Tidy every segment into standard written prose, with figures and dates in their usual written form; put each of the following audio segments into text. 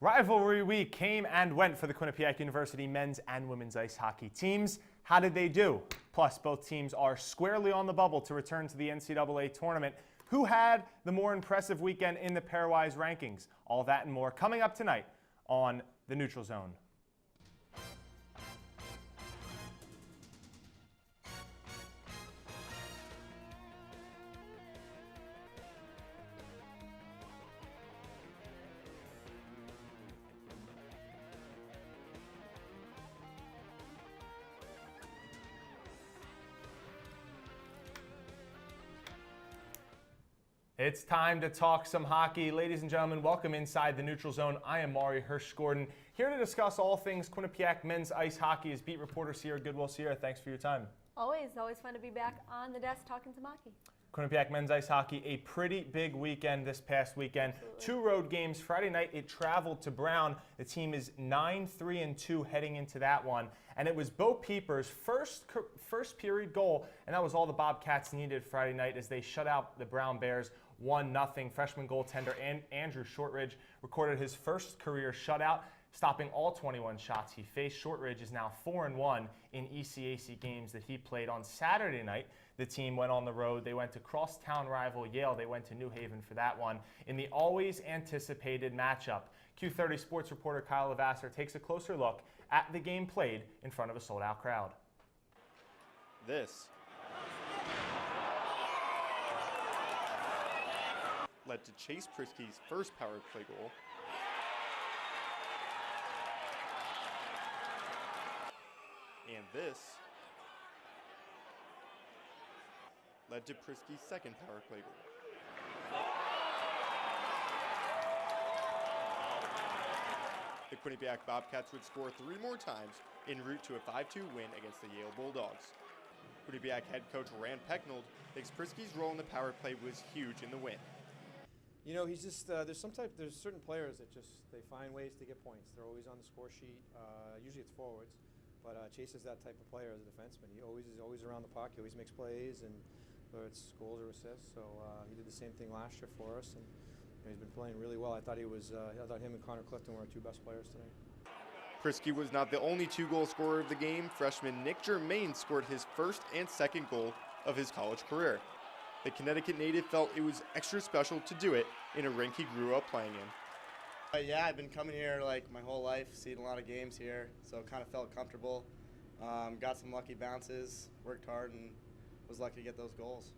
Rivalry week came and went for the Quinnipiac University men's and women's ice hockey teams. How did they do? Plus, both teams are squarely on the bubble to return to the NCAA tournament. Who had the more impressive weekend in the pairwise rankings? All that and more coming up tonight on the Neutral Zone. It's time to talk some hockey. Ladies and gentlemen, welcome inside the Neutral Zone. I am Maury Hirsch-Gordon, here to discuss all things Quinnipiac men's ice hockey as beat reporter Sierra Goodwill. Sierra, thanks for your time. Always fun to be back on the desk talking some hockey. Quinnipiac men's ice hockey, a pretty big weekend this past weekend. Absolutely. 2 road games. Friday night, it traveled to Brown. The team is 9-3-2 heading into that one. And it was Bo Pieper's first period goal, and that was all the Bobcats needed Friday night as they shut out the Brown Bears 1-0. Freshman goaltender Andrew Shortridge recorded his first career shutout, stopping all 21 shots he faced. Shortridge is now 4-1 in ECAC games that he played. On Saturday night, the team went on the road. They went to crosstown rival Yale. They went to New Haven for that one in the always anticipated matchup. Q30 sports reporter Kyle Levasseur takes a closer look at the game played in front of a sold-out crowd. This led to Chase Priske's first power play goal. And this led to Priske's second power play goal. The Quinnipiac Bobcats would score 3 more times en route to a 5-2 win against the Yale Bulldogs. Quinnipiac head coach Rand Pecknold thinks Priske's role in the power play was huge in the win. You know, he's just there's certain players that they find ways to get points. They're always on the score sheet. Usually it's forwards, but Chase is that type of player as a defenseman. He is always around the puck. He always makes plays, and whether it's goals or assists. So he did the same thing last year for us, and he's been playing really well. I thought him and Connor Clifton were our 2 best players tonight. Priske was not the only 2-goal scorer of the game. Freshman Nick Germain scored his first and second goal of his college career. The Connecticut native felt it was extra special to do it in a rink he grew up playing in. Yeah, I've been coming here like my whole life, seen a lot of games here, so kind of felt comfortable. Got some lucky bounces, worked hard, and was lucky to get those goals.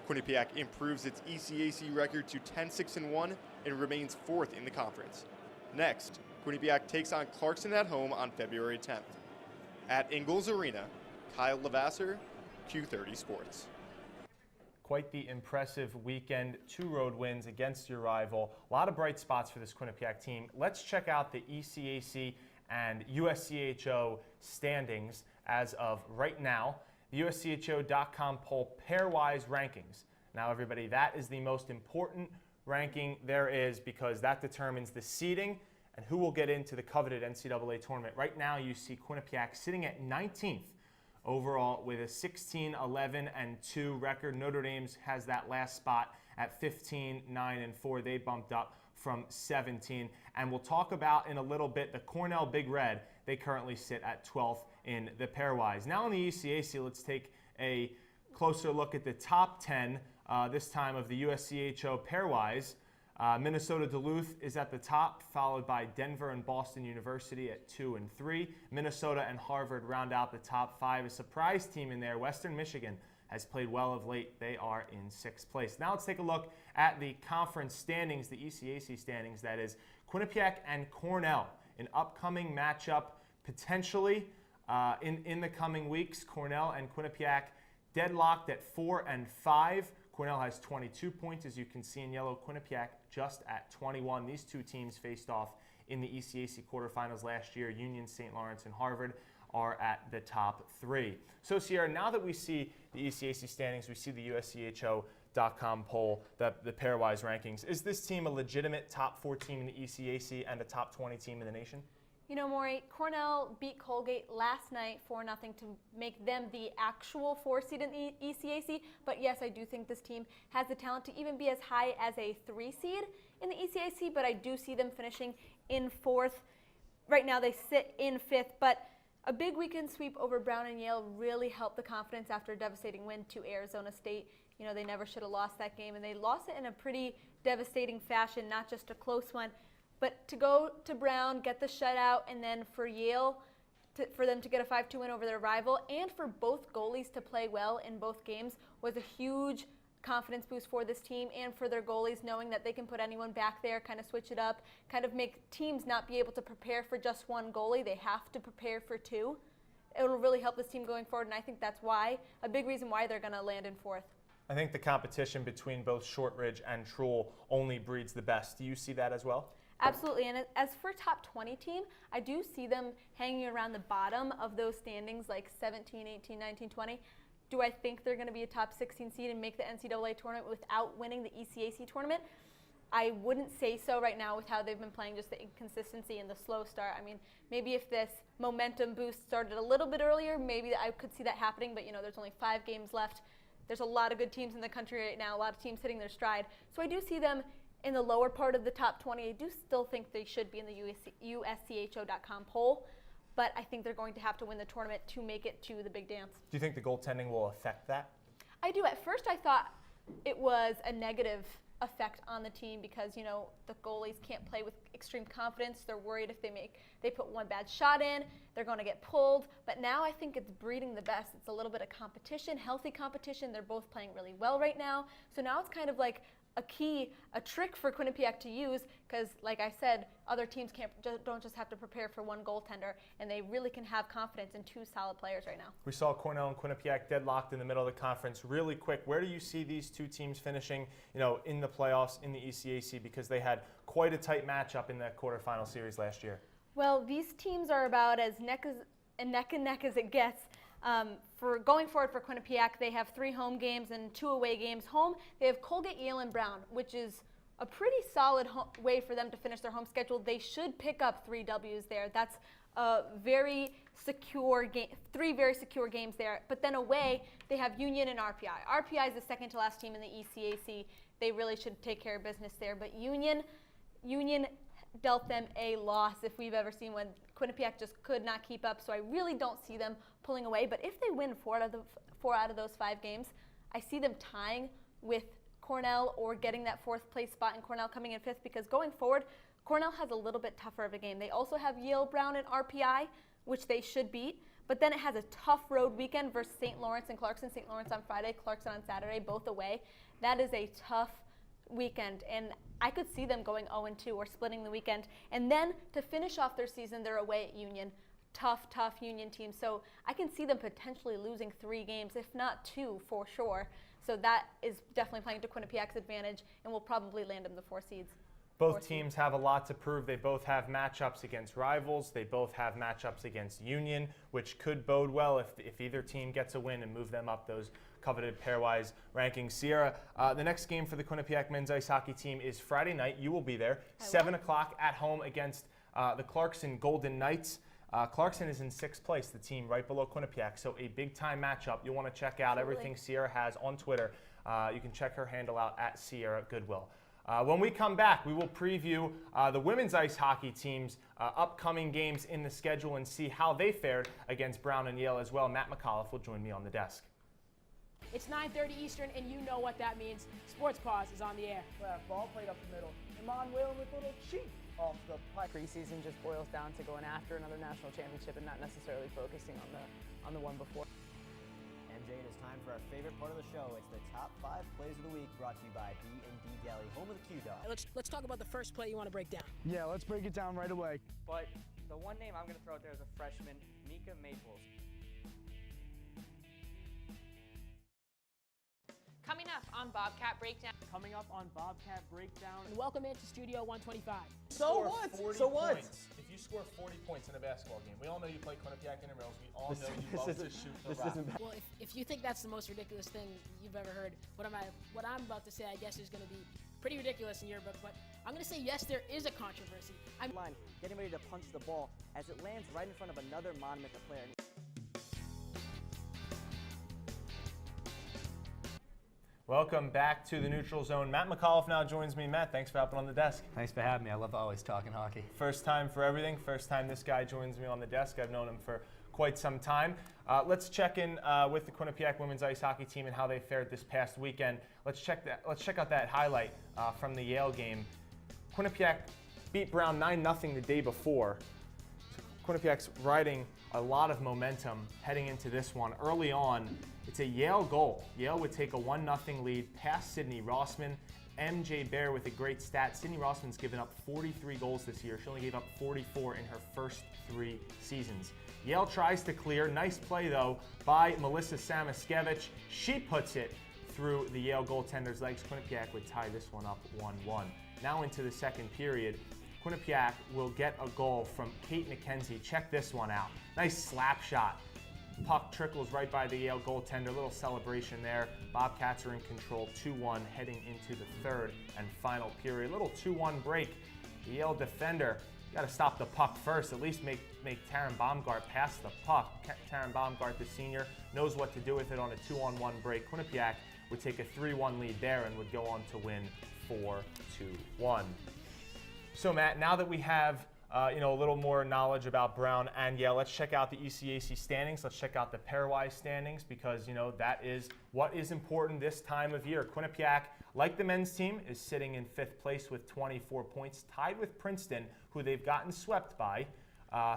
Quinnipiac improves its ECAC record to 10-6-1 and remains 4th in the conference. Next, Quinnipiac takes on Clarkson at home on February 10th. At Ingalls Arena, Kyle Levasseur, Q30 Sports. Quite the impressive weekend. 2 road wins against your rival. A lot of bright spots for this Quinnipiac team. Let's check out the ECAC and USCHO standings as of right now. The USCHO.com poll pairwise rankings. Now, everybody, that is the most important ranking there is because that determines the seeding and who will get into the coveted NCAA tournament. Right now, you see Quinnipiac sitting at 19th overall with a 16-11-2 record. Notre Dame has that last spot at 15-9-4. They bumped up from 17. And we'll talk about in a little bit the Cornell Big Red. They currently sit at 12th in the pairwise. Now in the ECAC, let's take a closer look at the top 10, this time of the USCHO pairwise. Minnesota Duluth is at the top, followed by Denver and Boston University at 2 and 3. Minnesota and Harvard round out the top 5. A surprise team in there, Western Michigan, has played well of late. They are in 6th place. Now let's take a look at the conference standings, the ECAC standings, that is Quinnipiac and Cornell. An upcoming matchup potentially in the coming weeks. Cornell and Quinnipiac deadlocked at 4 and 5. Cornell has 22 points, as you can see in yellow. Quinnipiac just at 21. These 2 teams faced off in the ECAC quarterfinals last year. Union, St. Lawrence, and Harvard are at the top 3. So, Sierra, now that we see the ECAC standings, we see the USCHO.com poll, the pairwise rankings, is this team a legitimate top 4 team in the ECAC and a top 20 team in the nation? You know, Maury, Cornell beat Colgate last night 4-0 to make them the actual 4 seed in the ECAC. But yes, I do think this team has the talent to even be as high as a 3 seed in the ECAC, but I do see them finishing in 4th. Right now they sit in 5th, but a big weekend sweep over Brown and Yale really helped the confidence after a devastating win to Arizona State. You know, they never should have lost that game, and they lost it in a pretty devastating fashion, not just a close one. But to go to Brown, get the shutout, and then for Yale, for them to get a 5-2 win over their rival, and for both goalies to play well in both games was a huge confidence boost for this team and for their goalies, knowing that they can put anyone back there, kind of switch it up, kind of make teams not be able to prepare for just one goalie. They have to prepare for 2. It will really help this team going forward, and I think that's why, a big reason why they're going to land in 4th. I think the competition between both Shortridge and Truhl only breeds the best. Do you see that as well? Absolutely, and as for top 20 team, I do see them hanging around the bottom of those standings, like 17, 18, 19, 20. Do I think they're going to be a top 16 seed and make the NCAA tournament without winning the ECAC tournament? I wouldn't say so right now with how they've been playing, just the inconsistency and the slow start. I mean, maybe if this momentum boost started a little bit earlier, maybe I could see that happening, but you know, there's only 5 games left. There's a lot of good teams in the country right now, a lot of teams hitting their stride. So I do see them in the lower part of the top 20. I do still think they should be in the USCHO.com poll, but I think they're going to have to win the tournament to make it to the big dance. Do you think the goaltending will affect that? I do. At first I thought it was a negative effect on the team because, you know, the goalies can't play with extreme confidence. They're worried if they put one bad shot in, they're going to get pulled. But now I think it's breeding the best. It's a little bit of competition, healthy competition. They're both playing really well right now. So now it's kind of like a trick for Quinnipiac to use because, like I said, other teams don't just have to prepare for one goaltender, and they really can have confidence in 2 solid players right now. We saw Cornell and Quinnipiac deadlocked in the middle of the conference. Really quick, where do you see these 2 teams finishing, you know, in the playoffs in the ECAC, because they had quite a tight matchup in that quarterfinal series last year? Well, these teams are about as neck and neck as it gets. For going forward for Quinnipiac, they have 3 home games and 2 away games. Home, they have Colgate, Yale, and Brown, which is a pretty solid way for them to finish their home schedule. They should pick up 3 W's there. That's a very secure game, 3 very secure games there. But then away, they have Union and RPI. RPI is the second to last team in the ECAC. They really should take care of business there. But Union dealt them a loss if we've ever seen one. Quinnipiac just could not keep up, so I really don't see them pulling away. But if they win 4 out of those 5 games, I see them tying with Cornell or getting that 4th place spot in Cornell coming in 5th, because going forward, Cornell has a little bit tougher of a game. They also have Yale, Brown, and RPI, which they should beat. But then it has a tough road weekend versus St. Lawrence and Clarkson. St. Lawrence on Friday, Clarkson on Saturday, both away. That is a tough weekend, and I could see them going 0-2 or splitting the weekend. And then to finish off their season, they're away at Union. Tough Union team. So I can see them potentially losing 3 games, if not 2 for sure. So that is definitely playing to Quinnipiac's advantage and will probably land them the 4 seeds. Both teams have a lot to prove. They both have matchups against rivals. They both have matchups against Union, which could bode well if either team gets a win and move them up those coveted pairwise rankings. Sierra, the next game for the Quinnipiac men's ice hockey team is Friday night. You will be there, 7 o'clock at home against the Clarkson Golden Knights. Clarkson is in 6th place, the team right below Quinnipiac, so a big-time matchup. You'll want to check out everything Sierra has on Twitter. You can check her handle out at Sierra Goodwill. When we come back, we will preview the women's ice hockey team's upcoming games in the schedule and see how they fared against Brown and Yale as well. Matt McAuliffe will join me on the desk. It's 9:30 Eastern, and you know what that means. Sports Pause is on the air. Ball played up the middle. Iman Whalen with a little cheat off the puck. Preseason just boils down to going after another national championship and not necessarily focusing on the one before. MJ, it is time for our favorite part of the show. It's the top 5 plays of the week, brought to you by B&D Deli, home of the Q-Dog. Let's talk about the first play you want to break down. Yeah, let's break it down right away. But the one name I'm going to throw out there is a freshman, Mika Maples. Coming up on Bobcat Breakdown. Coming up on Bobcat Breakdown. And welcome into Studio 125. So what? If you score 40 points in a basketball game, we all know you play Quinnipiac Intramurals. We all know you love to shoot the rock. Well, if you think that's the most ridiculous thing you've ever heard, what I'm about to say, I guess, is going to be pretty ridiculous in your book, but I'm going to say yes, there is a controversy. I'm Line, getting ready to punch the ball as it lands right in front of another Monmouth player. Welcome back to the Neutral Zone. Matt McAuliffe now joins me. Matt, thanks for hopping on the desk. Thanks for having me. I love always talking hockey. First time for everything. First time this guy joins me on the desk. I've known him for quite some time. Let's check in with the Quinnipiac women's ice hockey team and how they fared this past weekend. Let's check out that highlight from the Yale game. Quinnipiac beat Brown 9-0 the day before. Quinnipiac's riding a lot of momentum heading into this one. Early on, it's a Yale goal. Yale would take a 1-0 lead past Sydney Rossman. MJ Bear with a great stat. Sydney Rossman's given up 43 goals this year. She only gave up 44 in her first 3 seasons. Yale tries to clear. Nice play, though, by Melissa Samaskevich. She puts it through the Yale goaltender's legs. Quinnipiac would tie this one up 1-1. Now into the second period. Quinnipiac will get a goal from Kate McKenzie. Check this one out. Nice slap shot. Puck trickles right by the Yale goaltender. Little celebration there. Bobcats are in control 2-1 heading into the third and final period. Little 2-1 break. The Yale defender got to stop the puck first. At least make Taryn Baumgart pass the puck. Taryn Baumgart, the senior, knows what to do with it on a 2-on-1 break. Quinnipiac would take a 3-1 lead there and would go on to win 4-1. So Matt, now that we have a little more knowledge about Brown and Yale, let's check out the ECAC standings. Let's check out the pairwise standings because that is what is important this time of year. Quinnipiac, like the men's team, is sitting in 5th place with 24 points, tied with Princeton, who they've gotten swept by,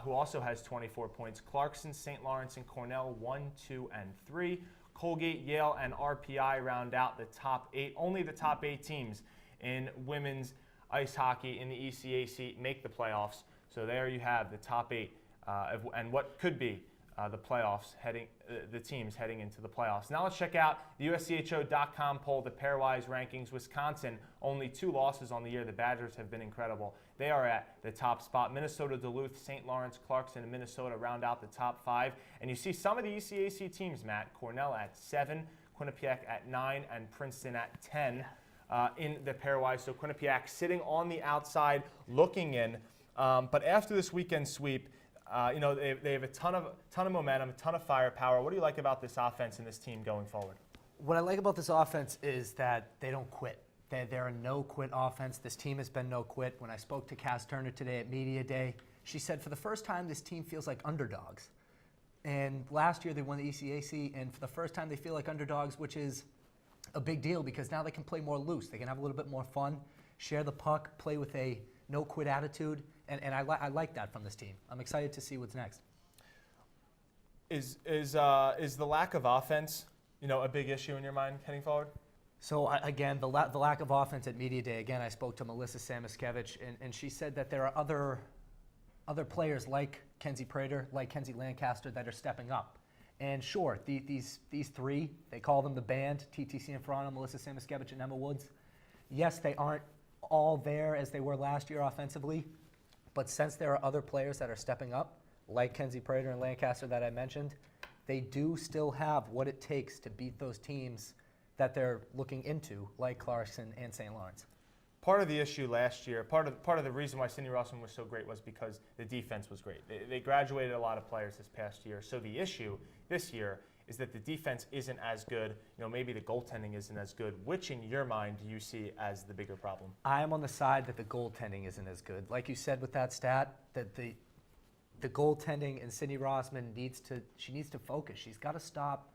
who also has 24 points. Clarkson, St. Lawrence, and Cornell 1, 2, and 3. Colgate, Yale, and RPI round out the top 8. Only the top 8 teams in women's ice hockey in the ECAC make the playoffs. So there you have the top 8 and what could be the playoffs the teams heading into the playoffs. Now let's check out the USCHO.com poll, the pairwise rankings. Wisconsin, only 2 losses on the year. The Badgers have been incredible. They are at the top spot. Minnesota, Duluth, St. Lawrence, Clarkson, and Minnesota round out the top 5. And you see some of the ECAC teams, Matt. Cornell at 7, Quinnipiac at 9, and Princeton at 10. In the pairwise. So Quinnipiac sitting on the outside looking in. But after this weekend sweep, they have a ton of momentum, a ton of firepower. What do you like about this offense and this team going forward? What I like about this offense is that they don't quit. They're a no-quit offense. This team has been no-quit. When I spoke to Cass Turner today at Media Day, she said for the first time this team feels like underdogs. And last year they won the ECAC, and for the first time they feel like underdogs, which is a big deal because now they can play more loose. They can have a little bit more fun, share the puck, play with a no-quit attitude, and I like that from this team. I'm excited to see what's next. Is the lack of offense, a big issue in your mind heading forward? So again, the lack of offense at Media Day. Again, I spoke to Melissa Samaskevich, and she said that there are other players like Kenzie Prater, like Kenzie Lancaster, that are stepping up. And sure, these 3, they call them the band, TT Cianfrano, Melissa Samaskevich, and Emma Woods. Yes, they aren't all there as they were last year offensively, but since there are other players that are stepping up, like Kenzie Prater and Lancaster that I mentioned, they do still have what it takes to beat those teams that they're looking into, like Clarkson and St. Lawrence. Part of the issue last year, part of the reason why Sydney Rossman was so great was because the defense was great. They graduated a lot of players this past year. So the issue this year is that the defense isn't as good. Maybe the goaltending isn't as good. Which, in your mind, do you see as the bigger problem? I am on the side that the goaltending isn't as good. Like you said with that stat, that the goaltending and Sydney Rossman needs to focus. She's got to stop.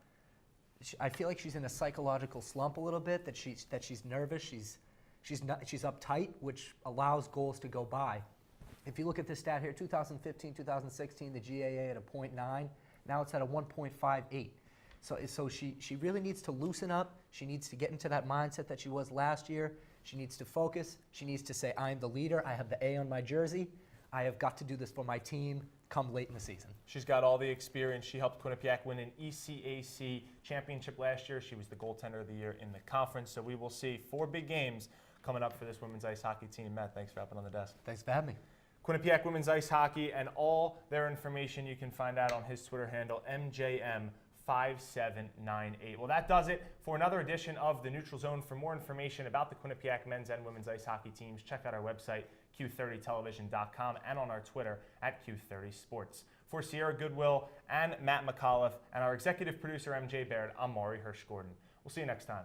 I feel like she's in a psychological slump a little bit. That she's nervous. She's uptight, which allows goals to go by. If you look at this stat here, 2015, 2016, the GAA at a .9. Now it's at a 1.58. So she really needs to loosen up. She needs to get into that mindset that she was last year. She needs to focus. She needs to say, I'm the leader. I have the A on my jersey. I have got to do this for my team come late in the season. She's got all the experience. She helped Quinnipiac win an ECAC championship last year. She was the goaltender of the year in the conference. So we will see 4 big games coming up for this women's ice hockey team. Matt, thanks for hopping on the desk. Thanks for having me. Quinnipiac Women's Ice Hockey and all their information you can find out on his Twitter handle, MJM 5798. Well, that does it for another edition of the Neutral Zone. For more information about the Quinnipiac men's and women's ice hockey teams, check out our website, Q30television.com, and on our Twitter at Q30Sports. For Sierra Goodwill and Matt McAuliffe and our executive producer, MJ Baird, I'm Maury Hirsch-Gordon. We'll see you next time.